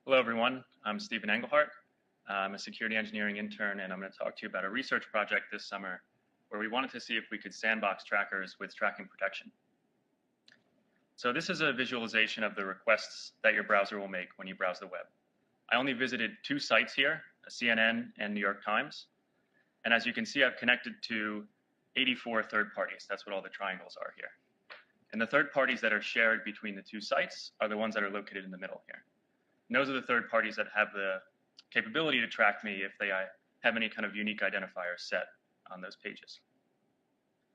Hello, everyone. I'm Stephen Englehardt. I'm a security engineering intern, and I'm going to talk to you about a research project this summer where we wanted to see if we could sandbox trackers with tracking protection. So this is a visualization of the requests that your browser will make when you browse the web. I only visited 2 sites here, CNN and New York Times. And as you can see, I've connected to 84 third parties. That's what all the triangles are here. And the third parties that are shared between the 2 sites are the ones that are located in the middle here. And those are the third parties that have the capability to track me if they have any kind of unique identifier set on those pages.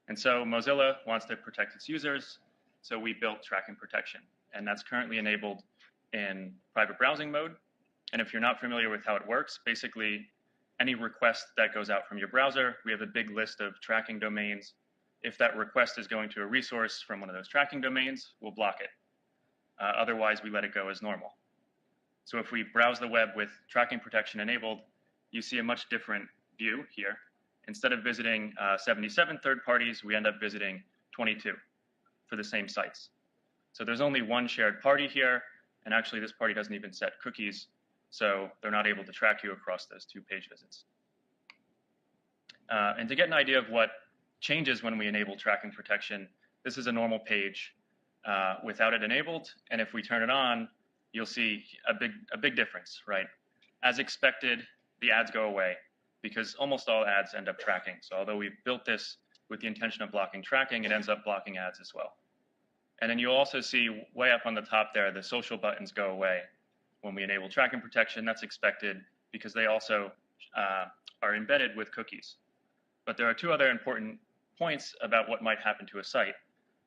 And so Mozilla wants to protect its users, so we built tracking protection. And that's currently enabled in private browsing mode. And if you're not familiar with how it works, basically any request that goes out from your browser, we have a big list of tracking domains. If that request is going to a resource from one of those tracking domains, we'll block it. Otherwise, we let it go as normal. So if we browse the web with tracking protection enabled, you see a much different view here. Instead of visiting 77 third parties, we end up visiting 22 for the same sites. So there's only one shared party here, and actually this party doesn't even set cookies, so they're not able to track you across those 2 page visits. And to get an idea of what changes when we enable tracking protection, this is a normal page without it enabled, and if we turn it on, you'll see a big difference, right? As expected, the ads go away because almost all ads end up tracking. So although we've built this with the intention of blocking tracking, it ends up blocking ads as well. And then you'll also see way up on the top there, the social buttons go away when we enable tracking protection. That's expected because they also are embedded with cookies. But there are 2 other important points about what might happen to a site.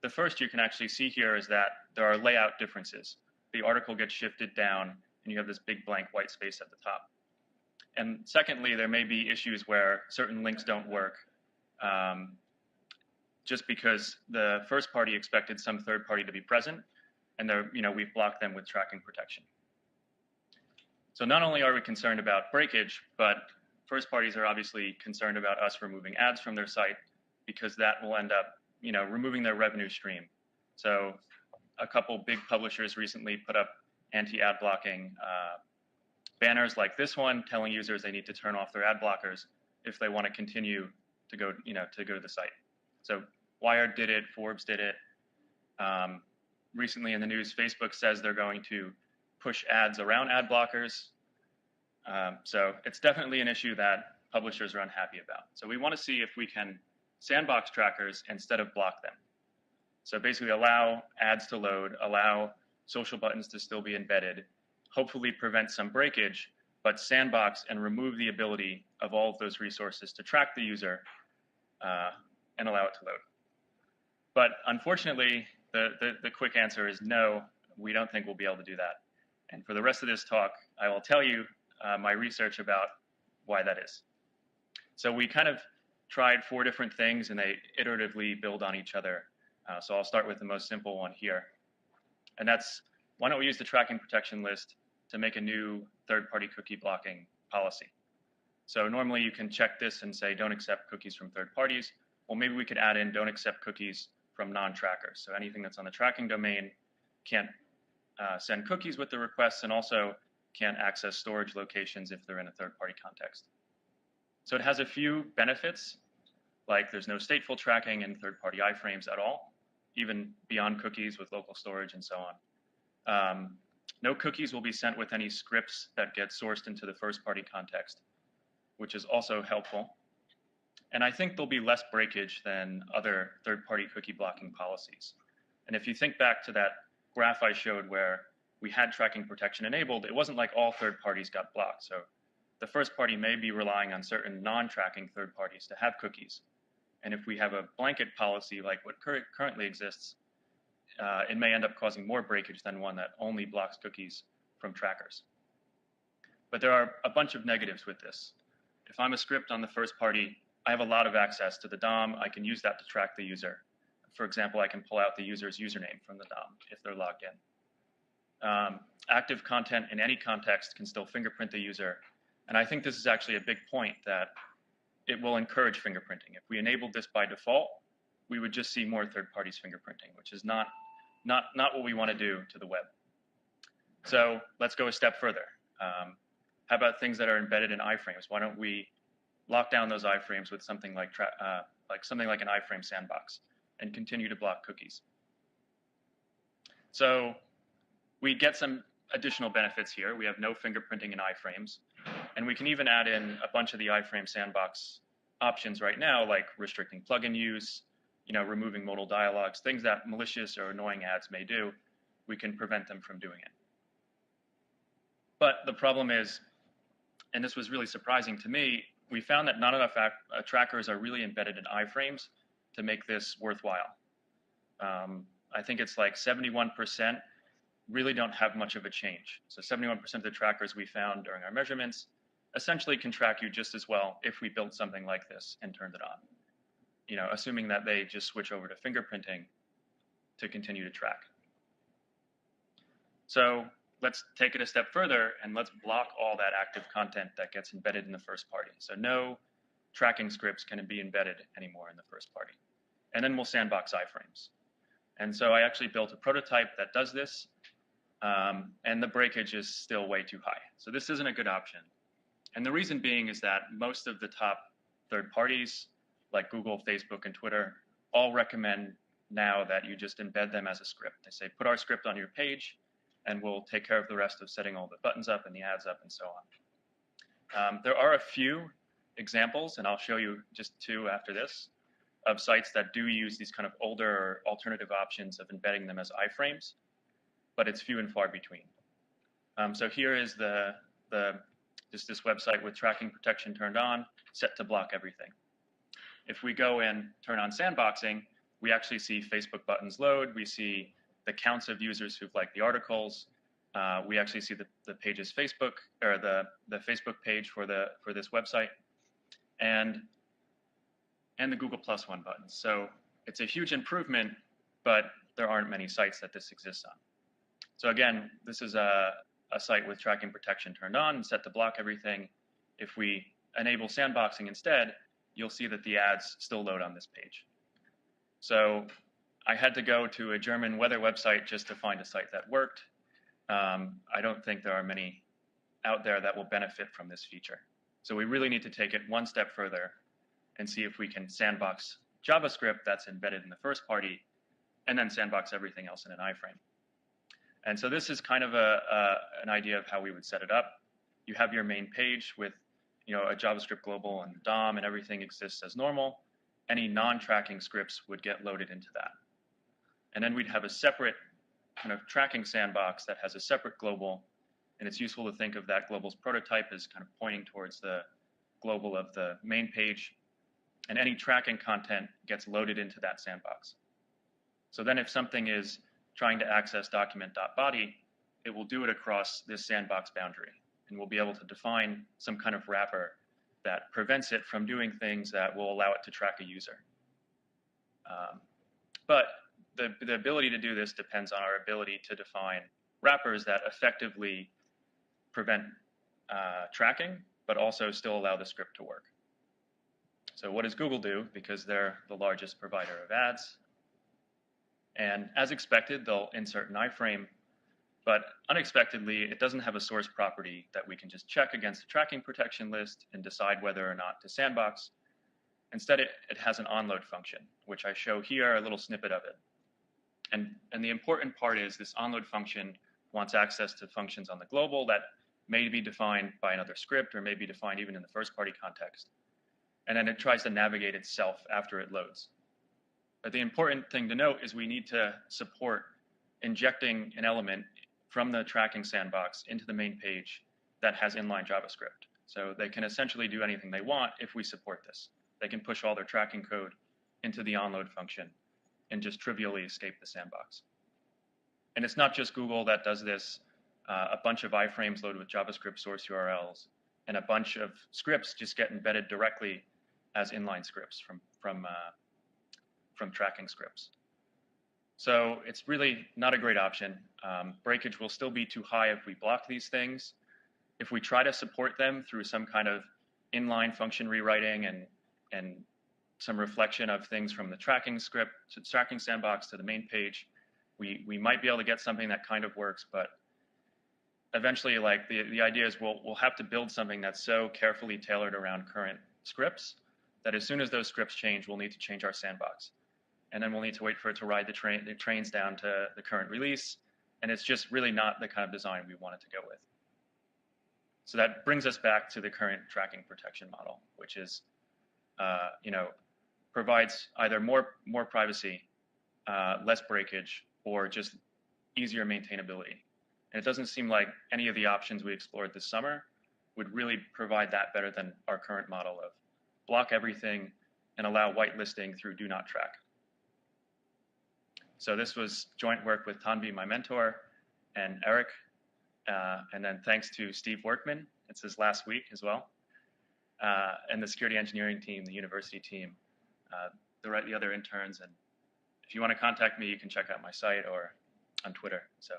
The first you can actually see here is that there are layout differences. The article gets shifted down, and you have this big blank white space at the top. And secondly, there may be issues where certain links don't work just because the first party expected some third party to be present, and we've blocked them with tracking protection. So not only are we concerned about breakage, but first parties are obviously concerned about us removing ads from their site because that will end up removing their revenue stream. So a couple big publishers recently put up anti-ad blocking banners like this one, telling users they need to turn off their ad blockers if they want to continue to go, to the site. So Wired did it, Forbes did it. Recently in the news, Facebook says they're going to push ads around ad blockers. So it's definitely an issue that publishers are unhappy about. So we want to see if we can sandbox trackers instead of block them. So basically allow ads to load, allow social buttons to still be embedded, hopefully prevent some breakage, but sandbox and remove the ability of all of those resources to track the user and allow it to load. But unfortunately, the quick answer is no, we don't think we'll be able to do that. And for the rest of this talk, I will tell you my research about why that is. So we kind of tried 4 different things, and they iteratively build on each other. So I'll start with the most simple one here. And that's, why don't we use the tracking protection list to make a new third-party cookie blocking policy? So normally you can check this and say, don't accept cookies from third parties. Well, maybe we could add in, don't accept cookies from non-trackers. So anything that's on the tracking domain can't send cookies with the requests, and also can't access storage locations if they're in a third-party context. So it has a few benefits, like there's no stateful tracking and third-party iframes at all, even beyond cookies with local storage and so on. No cookies will be sent with any scripts that get sourced into the first-party context, which is also helpful. And I think there'll be less breakage than other third-party cookie blocking policies. And if you think back to that graph I showed where we had tracking protection enabled, it wasn't like all third parties got blocked. So the first party may be relying on certain non-tracking third parties to have cookies. And if we have a blanket policy like what currently exists, it may end up causing more breakage than one that only blocks cookies from trackers. But there are a bunch of negatives with this. If I'm a script on the first party, I have a lot of access to the DOM. I can use that to track the user. For example, I can pull out the user's username from the DOM if they're logged in. Active content in any context can still fingerprint the user. And I think this is actually a big point, that it will encourage fingerprinting. If we enabled this by default, we would just see more third parties fingerprinting, which is not what we want to do to the web. So let's go a step further. How about things that are embedded in iframes? Why don't we lock down those iframes with something like something like an iframe sandbox and continue to block cookies? So we get some additional benefits here. We have no fingerprinting in iframes, and we can even add in a bunch of the iframe sandbox options right now, like restricting plugin use, removing modal dialogues, things that malicious or annoying ads may do. We can prevent them from doing it. But the problem is, and this was really surprising to me, we found that not enough trackers are really embedded in iframes to make this worthwhile. I think it's like 71% really don't have much of a change. So 71% of the trackers we found during our measurements essentially can track you just as well if we built something like this and turned it on. Assuming that they just switch over to fingerprinting to continue to track. So let's take it a step further and let's block all that active content that gets embedded in the first party. So no tracking scripts can be embedded anymore in the first party. And then we'll sandbox iframes. And so I actually built a prototype that does this, and the breakage is still way too high. So this isn't a good option. And the reason being is that most of the top third parties, like Google, Facebook, and Twitter, all recommend now that you just embed them as a script. They say, put our script on your page, and we'll take care of the rest of setting all the buttons up and the ads up and so on. There are a few examples, and I'll show you just two after this, of sites that do use these kind of older or alternative options of embedding them as iframes, but it's few and far between. So here is just this website with tracking protection turned on, set to block everything. If we go and turn on sandboxing, we actually see Facebook buttons load. We see the counts of users who've liked the articles. We actually see the page's Facebook, or the Facebook page for this website, and the Google Plus One buttons. So it's a huge improvement, but there aren't many sites that this exists on. So again, this is a site with tracking protection turned on and set to block everything. If we enable sandboxing instead, you'll see that the ads still load on this page. So I had to go to a German weather website just to find a site that worked. I don't think there are many out there that will benefit from this feature. So we really need to take it one step further and see if we can sandbox JavaScript that's embedded in the first party and then sandbox everything else in an iframe. And so this is kind of an idea of how we would set it up. You have your main page with a JavaScript global and DOM, and everything exists as normal. Any non-tracking scripts would get loaded into that. And then we'd have a separate kind of tracking sandbox that has a separate global, and it's useful to think of that global's prototype as kind of pointing towards the global of the main page, and any tracking content gets loaded into that sandbox. So then if something is trying to access document.body, it will do it across this sandbox boundary, and we'll be able to define some kind of wrapper that prevents it from doing things that will allow it to track a user. But the ability to do this depends on our ability to define wrappers that effectively prevent tracking, but also still allow the script to work. So what does Google do? Because they're the largest provider of ads. And as expected, they'll insert an iframe, but unexpectedly, it doesn't have a source property that we can just check against the tracking protection list and decide whether or not to sandbox. Instead, it has an onload function, which I show here, a little snippet of it. And the important part is this onload function wants access to functions on the global that may be defined by another script or may be defined even in the first party context. And then it tries to navigate itself after it loads. But the important thing to note is we need to support injecting an element from the tracking sandbox into the main page that has inline JavaScript. So they can essentially do anything they want if we support this. They can push all their tracking code into the onload function and just trivially escape the sandbox. And it's not just Google that does this. A bunch of iframes load with JavaScript source URLs, and a bunch of scripts just get embedded directly as inline scripts from tracking scripts. So it's really not a great option. Breakage will still be too high if we block these things. If we try to support them through some kind of inline function rewriting and some reflection of things from the tracking script to the tracking sandbox to the main page, we might be able to get something that kind of works, but eventually, like the idea is we'll have to build something that's so carefully tailored around current scripts that as soon as those scripts change, we'll need to change our sandbox, and then we'll need to wait for it to ride the trains down to the current release, and it's just really not the kind of design we wanted to go with. So that brings us back to the current tracking protection model, which is, provides either more privacy, less breakage, or just easier maintainability. And it doesn't seem like any of the options we explored this summer would really provide that better than our current model of block everything and allow whitelisting through do not track. So this was joint work with Tanvi, my mentor, and Eric. And then thanks to Steve Workman, it's his last week as well, and the security engineering team, the university team, the other interns. And if you want to contact me, you can check out my site or on Twitter. So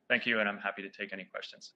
thank you, and I'm happy to take any questions.